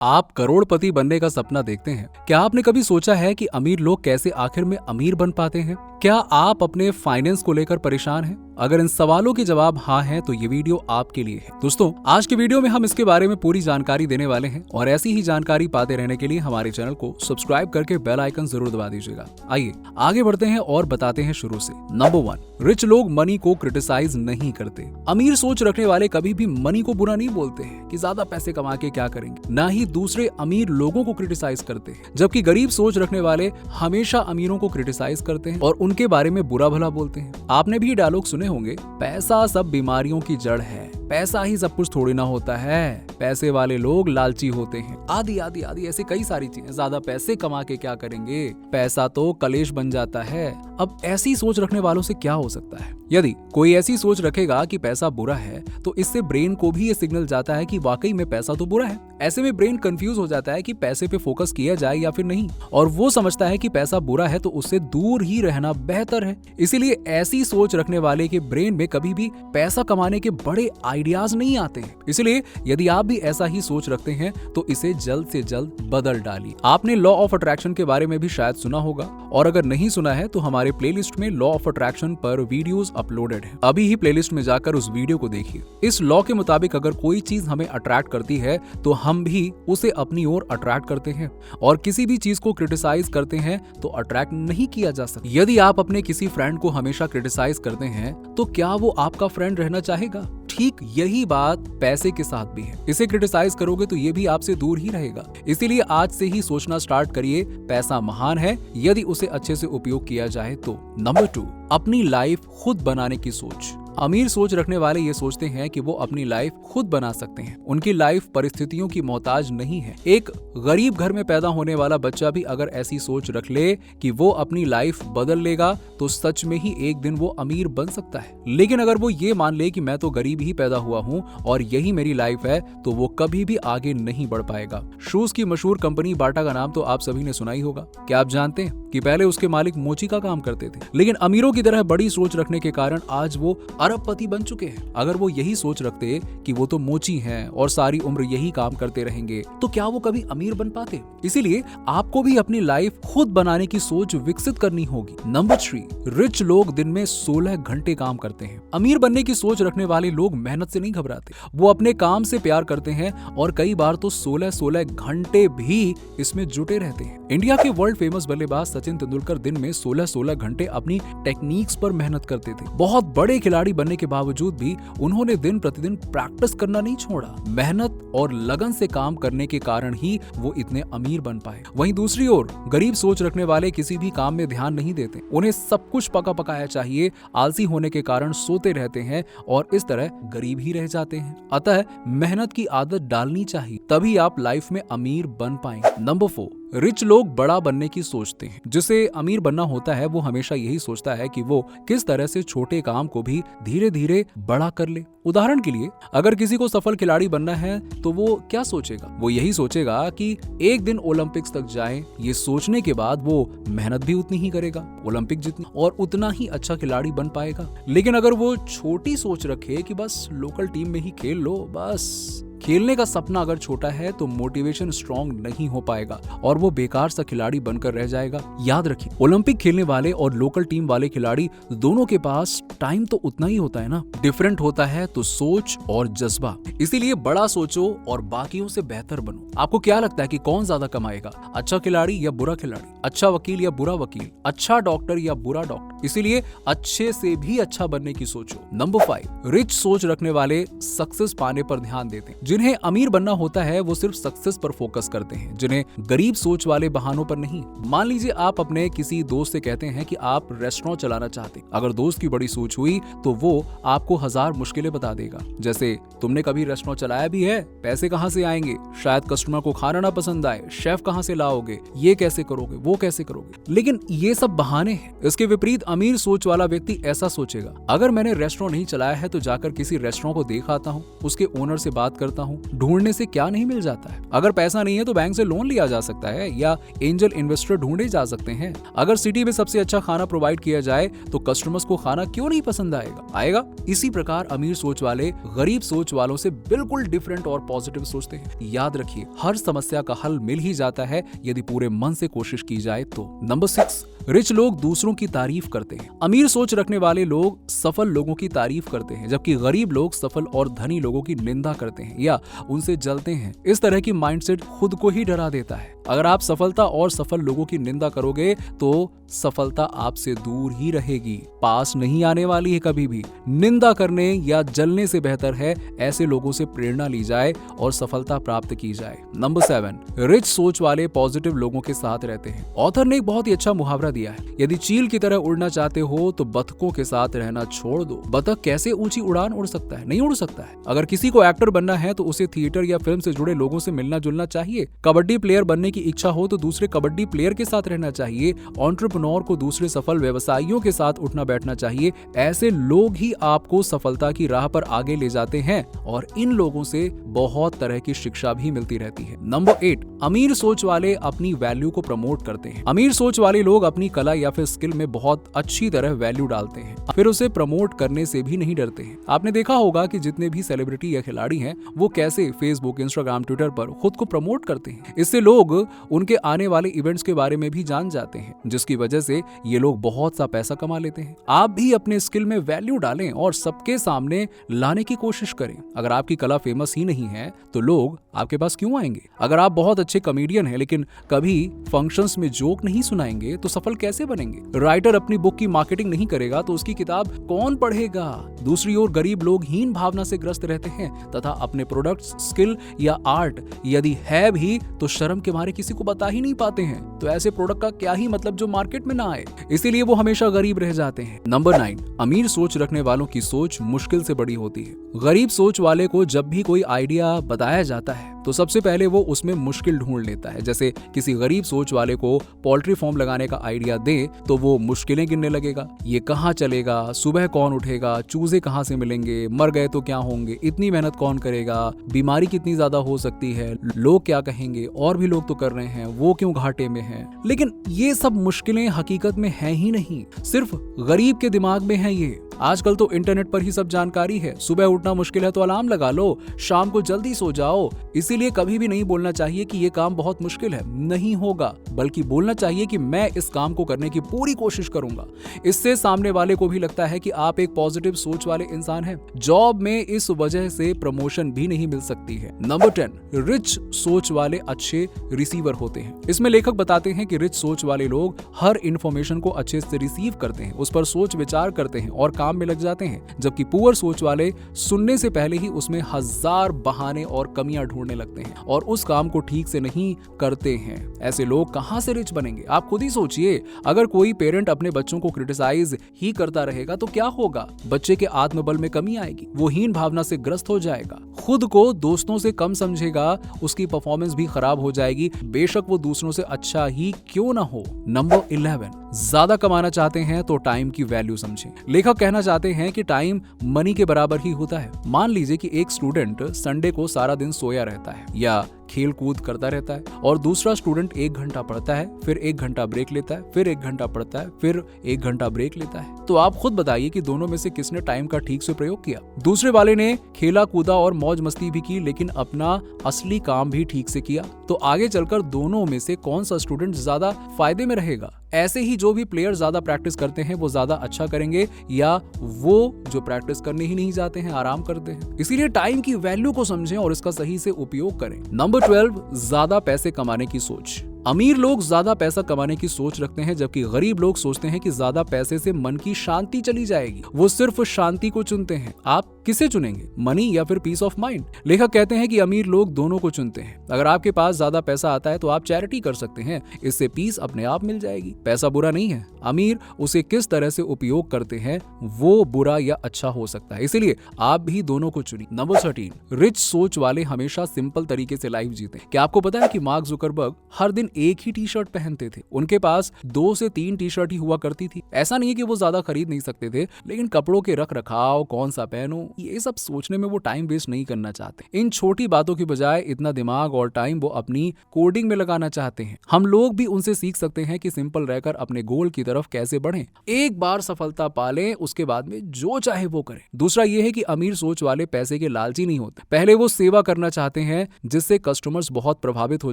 आप करोड़पति बनने का सपना देखते हैं? क्या आपने कभी सोचा है कि अमीर लोग कैसे आखिर में अमीर बन पाते हैं? क्या आप अपने फाइनेंस को लेकर परेशान हैं? अगर इन सवालों के जवाब हाँ है तो ये वीडियो आपके लिए है। दोस्तों, आज के वीडियो में हम इसके बारे में पूरी जानकारी देने वाले हैं और ऐसी ही जानकारी पाते रहने के लिए हमारे चैनल को सब्सक्राइब करके बेल आइकन जरूर दबा दीजिएगा। आइए आगे बढ़ते हैं और बताते हैं शुरू से। नंबर 1, रिच लोग मनी को क्रिटिसाइज नहीं करते। अमीर सोच रखने वाले कभी भी मनी को बुरा नहीं बोलते हैं कि ज्यादा पैसे कमा के क्या करेंगे, ना ही दूसरे अमीर लोगों को क्रिटिसाइज करते हैं। जबकि गरीब सोच रखने वाले हमेशा अमीरों को क्रिटिसाइज करते हैं और उनके बारे में बुरा भला बोलते हैं। आपने भी डायलॉग सुने होंगे, पैसा सब बीमारियों की जड़ है, पैसा ही सब कुछ थोड़ी ना होता है, पैसे वाले लोग लालची होते हैं, आदि आदि आदि ऐसे कई सारी चीजें। ज्यादा पैसे कमा के क्या करेंगे, पैसा तो कलेश बन जाता है। अब ऐसी सोच रखने वालों से क्या हो सकता है? यदि कोई ऐसी सोच रखेगा कि पैसा बुरा है तो इससे ब्रेन को भी ये सिग्नल जाता है कि वाकई में पैसा तो बुरा है। ऐसे में ब्रेन कंफ्यूज हो जाता है कि पैसे पे फोकस किया जाए या फिर नहीं, और वो समझता है कि पैसा बुरा है तो उससे दूर ही रहना बेहतर है। इसीलिए ऐसी सोच रखने वाले के ब्रेन में कभी भी पैसा कमाने के बड़े आइडियाज नहीं आते हैं। इसलिए यदि आप भी ऐसा ही सोच रखते हैं तो इसे जल्द से जल्द बदल डालिए। आपने लॉ ऑफ अट्रैक्शन के बारे में भी शायद सुना होगा, और अगर नहीं सुना है तो हमारे प्लेलिस्ट में लॉ ऑफ अट्रैक्शन पर वीडियोस अपलोडेड है। अभी ही प्लेलिस्ट में जाकर उस वीडियो को देखिए। इस लॉ के मुताबिक अगर कोई चीज हमें अट्रैक्ट करती है तो हम भी उसे अपनी ओर अट्रैक्ट करते हैं, और किसी भी चीज को क्रिटिसाइज करते हैं तो अट्रैक्ट नहीं किया जा सकता। यदि आप अपने किसी फ्रेंड को हमेशा क्रिटिसाइज करते हैं तो क्या वो आपका फ्रेंड रहना चाहेगा? ठीक यही बात पैसे के साथ भी है। इसे क्रिटिसाइज करोगे तो ये भी आपसे दूर ही रहेगा। इसीलिए आज से ही सोचना स्टार्ट करिए, पैसा महान है यदि उसे अच्छे से उपयोग किया जाए तो। नंबर 2, अपनी लाइफ खुद बनाने की सोच। अमीर सोच रखने वाले ये सोचते हैं कि वो अपनी लाइफ खुद बना सकते हैं। उनकी लाइफ परिस्थितियों की मोहताज नहीं है। एक गरीब घर में पैदा होने वाला बच्चा भी अगर ऐसी सोच रख ले कि वो अपनी लाइफ बदल लेगा तो सच में ही एक दिन वो अमीर बन सकता है। लेकिन अगर वो ये मान ले कि मैं तो गरीब ही पैदा हुआ हूँ और यही मेरी लाइफ है, तो वो कभी भी आगे नहीं बढ़ पाएगा। शूज की मशहूर कंपनी बाटा का नाम तो आप सभी ने सुना ही होगा। क्या आप जानते हैं कि पहले उसके मालिक मोची का काम करते थे, लेकिन अमीरों की तरह बड़ी सोच रखने के कारण आज वो अरबपति बन चुके हैं। अगर वो यही सोच रखते कि वो तो मोची हैं और सारी उम्र यही काम करते रहेंगे तो क्या वो कभी अमीर बन पाते? इसीलिए आपको भी अपनी लाइफ खुद बनाने की सोच विकसित करनी होगी। नंबर 3, रिच लोग दिन में 16 घंटे काम करते हैं। अमीर बनने की सोच रखने वाले लोग मेहनत से नहीं घबराते। वो अपने काम से प्यार करते हैं और कई बार तो 16 घंटे भी इसमें जुटे रहते हैं। इंडिया के वर्ल्ड फेमस बल्लेबाज सचिन तेंदुलकर दिन में 16 घंटे अपनी टेक्निक्स पर मेहनत करते थे। बहुत बड़े खिलाड़ी बनने के बावजूद भी उन्होंने दिन प्रतिदिन प्रैक्टिस करना नहीं छोड़ा। मेहनत और लगन से काम करने के कारण ही वो इतने अमीर बन पाए। वहीं दूसरी ओर गरीब सोच रखने वाले किसी भी काम में ध्यान नहीं देते। उन्हें सब कुछ पका पकाया चाहिए, आलसी होने के कारण सोते रहते हैं और इस तरह गरीब ही रह जाते हैं। अतः मेहनत की आदत डालनी चाहिए, तभी आप लाइफ में अमीर बन पाएंगे। नंबर 4, रिच लोग बड़ा बनने की सोचते हैं। जिसे अमीर बनना होता है वो हमेशा यही सोचता है कि वो किस तरह से छोटे काम को भी धीरे धीरे बड़ा कर ले। उदाहरण के लिए, अगर किसी को सफल खिलाड़ी बनना है तो वो क्या सोचेगा? वो यही सोचेगा कि एक दिन ओलंपिक्स तक जाए। ये सोचने के बाद वो मेहनत भी उतनी ही करेगा, ओलंपिक जितनी, और उतना ही अच्छा खिलाड़ी बन पाएगा। लेकिन अगर वो छोटी सोच रखे कि बस लोकल टीम में ही खेल लो, बस खेलने का सपना अगर छोटा है तो मोटिवेशन स्ट्रांग नहीं हो पाएगा और वो बेकार सा खिलाड़ी बनकर रह जाएगा। याद रखिए, ओलंपिक खेलने वाले और लोकल टीम वाले खिलाड़ी दोनों के पास टाइम तो उतना ही होता है ना। डिफरेंट होता है तो सोच और जज्बा। इसीलिए बड़ा सोचो और बाकियों से बेहतर बनो। आपको क्या लगता है कि कौन ज्यादा कमाएगा, अच्छा खिलाड़ी या बुरा खिलाड़ी, अच्छा वकील या बुरा वकील, अच्छा डॉक्टर या बुरा डॉक्टर? इसीलिए अच्छे से भी अच्छा बनने की सोचो। नंबर 5, रिच सोच रखने वाले सक्सेस पाने पर ध्यान देते हैं। जिन्हें अमीर बनना होता है वो सिर्फ सक्सेस पर फोकस करते हैं, जिन्हें गरीब सोच वाले बहानों पर नहीं। मान लीजिए आप अपने किसी दोस्त से कहते हैं कि आप रेस्टोरेंट चलाना चाहते। अगर दोस्त की बड़ी सोच हुई तो वो आपको 1000 मुश्किलें बता देगा, जैसे तुमने कभी रेस्टोरेंट चलाया भी है, पैसे कहाँ से आएंगे, शायद कस्टमर को खाना ना पसंद आए, शेफ कहाँ से लाओगे, ये कैसे करोगे, वो कैसे करोगे। लेकिन ये सब बहाने हैं। इसके विपरीत अमीर सोच वाला व्यक्ति ऐसा सोचेगा, अगर मैंने रेस्टोरेंट नहीं चलाया है तो जाकर किसी रेस्टोरेंट को देख आता हूँ, उसके ओनर से बात करता सकता हूँ। ढूंढने से क्या नहीं मिल जाता है। अगर पैसा नहीं है तो बैंक से लोन लिया जा सकता है या एंजल इन्वेस्टर ढूंढे जा सकते हैं। अगर सिटी में सबसे अच्छा खाना प्रोवाइड किया जाए तो कस्टमर्स को खाना क्यों नहीं पसंद आएगा। इसी प्रकार अमीर सोच वाले गरीब सोच वालों से बिल्कुल डिफरेंट और पॉजिटिव सोचते हैं। याद रखिए, हर समस्या का हल मिल ही जाता है यदि पूरे मन से कोशिश की जाए तो। नंबर 6, रिच लोग दूसरों की तारीफ करते हैं। अमीर सोच रखने वाले लोग सफल लोगों की तारीफ करते हैं, जबकि गरीब लोग सफल और धनी लोगों की निंदा करते हैं या उनसे जलते हैं। इस तरह की माइंडसेट खुद को ही डरा देता है। अगर आप सफलता और सफल लोगों की निंदा करोगे तो सफलता आपसे दूर ही रहेगी, पास नहीं आने वाली है कभी भी। निंदा करने या जलने से बेहतर है ऐसे लोगों से प्रेरणा ली जाए और सफलता प्राप्त की जाए। नंबर 7, रिच सोच वाले पॉजिटिव लोगों के साथ रहते हैं। ऑथर ने एक बहुत ही अच्छा मुहावरा दिया है, यदि चील की तरह उड़ना चाहते हो तो बतखों के साथ रहना छोड़ दो। बतख कैसे ऊंची उड़ान उड़ सकता है? नहीं उड़ सकता है। अगर किसी को एक्टर बनना है तो उसे थिएटर या फिल्म से जुड़े लोगों से मिलना जुलना चाहिए। कबड्डी प्लेयर बनने की इच्छा हो तो दूसरे कबड्डी प्लेयर के साथ रहना चाहिए। एंटरप्रेन्योर को दूसरे सफल व्यवसायियों के साथ उठना बैठना चाहिए। ऐसे लोग ही आपको सफलता की राह पर आगे ले जाते हैं और इन लोगों से बहुत तरह की शिक्षा भी मिलती रहती है। नंबर 8, अमीर सोच वाले अपनी वैल्यू को प्रमोट करते हैं। अमीर सोच वाले लोग अपनी कला या फिर स्किल में बहुत अच्छी तरह वैल्यू डालते हैं, फिर उसे प्रमोट करने से भी नहीं डरते हैं। आपने देखा होगा कि जितने भी सेलिब्रिटी या खिलाड़ी हैं वो कैसे फेसबुक, इंस्टाग्राम, ट्विटर पर खुद को प्रमोट करते हैं। इससे लोग उनके आने वाले इवेंट्स के बारे में भी जान जाते हैं, जिसकी वजह से ये लोग बहुत सा पैसा कमा लेते हैं। आप भी अपने स्किल में वैल्यू डालें और सबके सामने लाने की कोशिश करें। अगर आपकी कला फेमस ही नहीं है तो लोग आपके पास क्यों आएंगे? अगर आप बहुत अच्छे कॉमेडियन हैं लेकिन कभी फंक्शंस में जोक नहीं सुनाएंगे तो सफल कैसे बनेंगे? राइटर अपनी बुक की मार्केटिंग नहीं करेगा तो उसकी किताब कौन पढ़ेगा? दूसरी ओर गरीब लोग हीन भावना से ग्रस्त रहते हैं तथा अपने प्रोडक्ट्स, स्किल या आर्ट यदि है भी तो शर्म के मारे किसी को बता ही नहीं पाते हैं। तो ऐसे प्रोडक्ट का क्या ही मतलब जो मार्केट में ना आए, इसीलिए वो हमेशा गरीब रह जाते हैं। नंबर 9, अमीर सोच रखने वालों की सोच मुश्किल से बड़ी होती है। गरीब सोच वाले को जब भी कोई आइडिया बताया जाता है तो सबसे पहले वो उसमें मुश्किल ढूंढ लेता है। जैसे किसी गरीब सोच वाले को पोल्ट्री फार्म लगाने का आइडिया दे तो वो मुश्किलें गिनने लगेगा। ये कहाँ चलेगा, सुबह कौन उठेगा, चूजे कहाँ से मिलेंगे, मर गए तो क्या होंगे, इतनी मेहनत कौन करेगा, बीमारी कितनी ज्यादा हो सकती है, लोग क्या कहेंगे, और भी लोग तो कर रहे हैं, वो क्यों घाटे में है। लेकिन ये सब मुश्किलें हकीकत में है ही नहीं, सिर्फ गरीब के दिमाग में है ये। आजकल तो इंटरनेट पर ही सब जानकारी है। सुबह उठना मुश्किल है तो अलार्म लगा लो, शाम को जल्दी सो जाओ। इसीलिए कभी भी नहीं बोलना चाहिए कि ये काम बहुत मुश्किल है, नहीं होगा, बल्कि बोलना चाहिए कि मैं इस काम को करने की पूरी कोशिश करूंगा। इससे सामने वाले को भी लगता है कि आप एक पॉजिटिव सोच वाले इंसान हैं। जॉब में इस वजह से प्रमोशन भी नहीं मिल सकती है। नंबर 10, रिच सोच वाले अच्छे रिसीवर होते हैं। इसमें लेखक बताते हैं कि रिच सोच वाले लोग हर इंफॉर्मेशन को अच्छे से रिसीव करते हैं, उस पर सोच विचार करते हैं और काम में लग जाते हैं, जबकि पुअर सोच वाले सुनने से पहले ही उसमें हजार बहाने और कमियां ढूंढने लगते हैं और उस काम को ठीक से नहीं करते हैं। ऐसे लोग कहां से रिच बनेंगे? आप खुद ही सोचिए। अगर कोई पेरेंट अपने बच्चों को क्रिटिसाइज ही करता रहेगा तो क्या होगा? बच्चे के आत्मबल में कमी आएगी, वो हीन भावना से ग्रस्त हो जाएगा, खुद को दोस्तों से कम समझेगा, उसकी परफॉर्मेंस भी खराब हो जाएगी, बेशक वो दूसरों से अच्छा ही क्यों ना हो। नंबर 11, ज्यादा कमाना चाहते हैं तो टाइम की वैल्यू समझें। लेखक कहना चाहते हैं कि टाइम मनी के बराबर ही होता है। मान लीजिए कि एक स्टूडेंट संडे को सारा दिन सोया रहता है या खेल कूद करता रहता है और दूसरा स्टूडेंट 1 घंटा पढ़ता है, फिर 1 घंटा ब्रेक लेता है, फिर 1 घंटा पढ़ता है, फिर 1 घंटा ब्रेक लेता है। तो आप खुद बताइए कि दोनों में से किसने टाइम का ठीक से प्रयोग किया? दूसरे वाले ने खेला कूदा और मौज मस्ती भी की लेकिन अपना असली काम भी ठीक से किया। तो आगे चलकर दोनों में से कौन सा स्टूडेंट ज्यादा फायदे में रहेगा? ऐसे ही जो भी प्लेयर ज्यादा प्रैक्टिस करते हैं वो ज्यादा अच्छा करेंगे या वो जो प्रैक्टिस करने ही नहीं जाते हैं, आराम करते हैं। इसीलिए टाइम की वैल्यू को समझें और इसका सही से उपयोग करें। नंबर 12, ज्यादा पैसे कमाने की सोच। अमीर लोग ज्यादा पैसा कमाने की सोच रखते हैं जबकि गरीब लोग सोचते हैं कि ज्यादा पैसे से मन की शांति चली जाएगी। वो सिर्फ शांति को चुनते हैं। आप किसे चुनेंगे, मनी या फिर पीस ऑफ माइंड? लेखक कहते हैं कि अमीर लोग दोनों को चुनते हैं। अगर आपके पास ज्यादा पैसा आता है तो आप चैरिटी कर सकते हैं, इससे पीस अपने आप मिल जाएगी। पैसा बुरा नहीं है, अमीर उसे किस तरह से उपयोग करते हैं वो बुरा या अच्छा हो सकता है, इसीलिए आप भी दोनों को चुनिए। नंबर 13, रिच सोच वाले हमेशा सिंपल तरीके से लाइफ जीते हैं। क्या आपको पता है कि मार्क जुकरबर्ग हर दिन एक ही टी शर्ट पहनते थे? उनके पास 2 से 3 टी शर्ट ही हुआ करती थी। ऐसा नहीं है कि वो ज्यादा खरीद नहीं सकते थे, लेकिन कपड़ों के रख रखाव, कौन सा पहनूं, ये सब सोचने में वो टाइम वेस्ट नहीं करना चाहते। इन छोटी बातों की बजाय इतना दिमाग और टाइम वो अपनी कोडिंग में लगाना चाहते हैं। हम लोग भी उनसे सीख सकते हैं कि सिंपल रहकर अपने गोल की तरफ कैसे बढ़ें। एक बार सफलता पालें, उसके बाद में जो चाहे वो करें। दूसरा ये है कि अमीर सोच वाले पैसे के लालची नहीं होते। पहले वो सेवा करना चाहते हैं, जिससे कस्टमर्स बहुत प्रभावित हो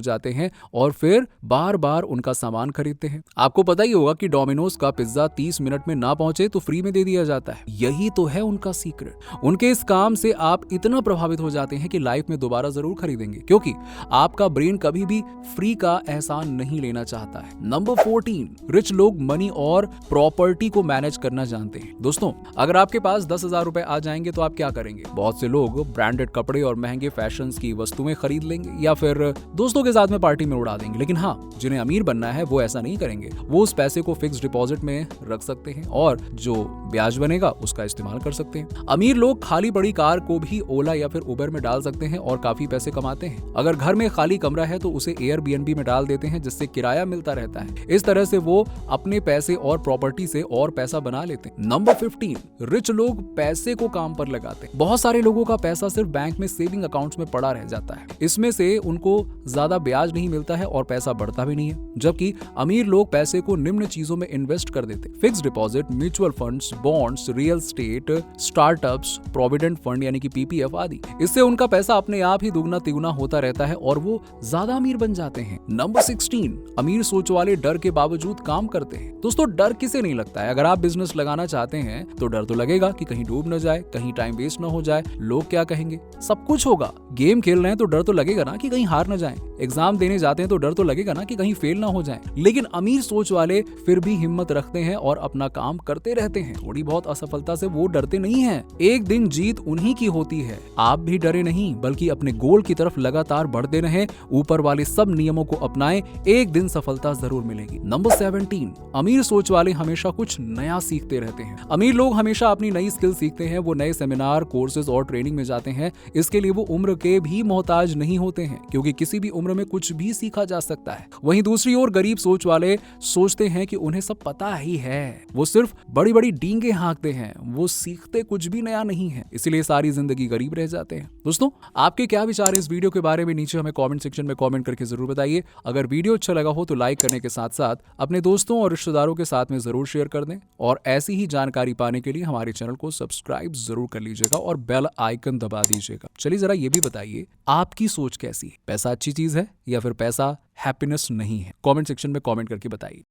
जाते हैं और फिर बार बार उनका सामान खरीदते हैं। आपको पता ही होगा कि डोमिनोज का पिज्जा 30 मिनट में ना पहुंचे तो फ्री में दे दिया जाता है। यही तो है उनका सीक्रेट। उनके इस काम से आप इतना प्रभावित हो जाते हैं कि लाइफ में दोबारा जरूर खरीदेंगे, क्योंकि आपका ब्रेन कभी भी फ्री का एहसान नहीं लेना चाहता है। नंबर 14, रिच लोग मनी और प्रॉपर्टी को मैनेज करना जानते हैं। दोस्तों, अगर आपके पास 10,000 रुपए आ जाएंगे तो आप क्या करेंगे? बहुत से लोग ब्रांडेड कपड़े और महंगे फैशन की वस्तुएं खरीद लेंगे या फिर दोस्तों के साथ में पार्टी में उड़ा देंगे। लेकिन हाँ, जिन्हें अमीर बनना है वो ऐसा नहीं करेंगे। वो उस पैसे को फिक्स डिपॉजिट में रख सकते हैं और जो ब्याज बनेगा उसका इस्तेमाल कर सकते हैं। अमीर लोग खाली पड़ी कार को भी ओला या फिर उबर में डाल सकते हैं और काफी पैसे कमाते हैं। अगर घर में खाली कमरा है तो उसे एयरबीएनबी में डाल देते हैं, जिससे किराया मिलता रहता है। इस तरह से वो अपने पैसे और प्रॉपर्टी से और पैसा बना लेते हैं। नंबर 15, रिच लोग पैसे को काम पर लगाते हैं। बहुत सारे लोगों का पैसा सिर्फ बैंक में सेविंग अकाउंट्स में पड़ा रह जाता है। इसमें से उनको ज्यादा ब्याज नहीं मिलता है और पैसा बढ़ता भी नहीं है। जबकि अमीर लोग पैसे को निम्न चीजों में इन्वेस्ट कर देते हैं: fix deposit, mutual funds, bonds, real estate, startups, provident fund यानी कि पीपीएफ आदि। इससे उनका पैसा अपने आप ही दुगना तिगुना होता रहता है और वो ज्यादा अमीर बन जाते हैं। नंबर 16, अमीर सोच वाले डर के बावजूद काम करते हैं। दोस्तों, डर किसे नहीं लगता है? अगर आप बिजनेस लगाना चाहते हैं तो डर तो लगेगा कि कहीं डूब न जाए, कहीं टाइम वेस्ट न हो जाए, लोग क्या कहेंगे। सब कुछ होगा। गेम खेल रहे हैं तो डर तो लगेगा ना कि कहीं हार न जाएं। एग्जाम देने जाते हैं तो डर तो लगेगा ना कि कहीं फेल ना हो जाएं। लेकिन अमीर सोच वाले फिर भी हिम्मत रखते हैं और अपना काम करते रहते हैं। थोड़ी बहुत असफलता से वो डरते नहीं हैं। एक दिन जीत उन्हीं की होती है। आप भी डरे नहीं, बल्कि अपने गोल की तरफ लगातार बढ़ते रहें। ऊपर वाले सब नियमों को अपनाएं, एक दिन सफलता जरूर मिलेगी। नंबर 17, अमीर सोच वाले हमेशा कुछ नया सीखते रहते हैं। अमीर लोग हमेशा अपनी नई स्किल सीखते हैं। वो नए सेमिनार, कोर्सेज और ट्रेनिंग में जाते हैं। इसके लिए वो उम्र के भी मोहताज नहीं होते हैं, क्योंकि किसी भी उम्र में कुछ भी सीखा जा सकता है। वहीं दूसरी ओर गरीब सोच वाले सोचते हैं कि उन्हें सब पता ही है। वो सिर्फ बड़ी बड़ी डींगे हाँकते हैं, वो सीखते कुछ भी नया नहीं है, इसलिए सारी जिंदगी गरीब रह जाते हैं। दोस्तों, आपके क्या विचार हैं इस वीडियो के बारे में? नीचे हमें कमेंट सेक्शन में कमेंट करके जरूर बताइए। अगर वीडियो अच्छा लगा हो तो लाइक करने के साथ साथ अपने दोस्तों और रिश्तेदारों के साथ में जरूर शेयर कर दें और ऐसी ही जानकारी पाने के लिए हमारे चैनल को सब्सक्राइब जरूर कर लीजिएगा और बेल आइकन दबा दीजिएगा। चलिए जरा ये भी बताइए, आपकी सोच कैसी है? पैसा अच्छी चीज है या फिर पैसा हैप्पीनेस नहीं है? कमेंट सेक्शन में कमेंट करके बताइए।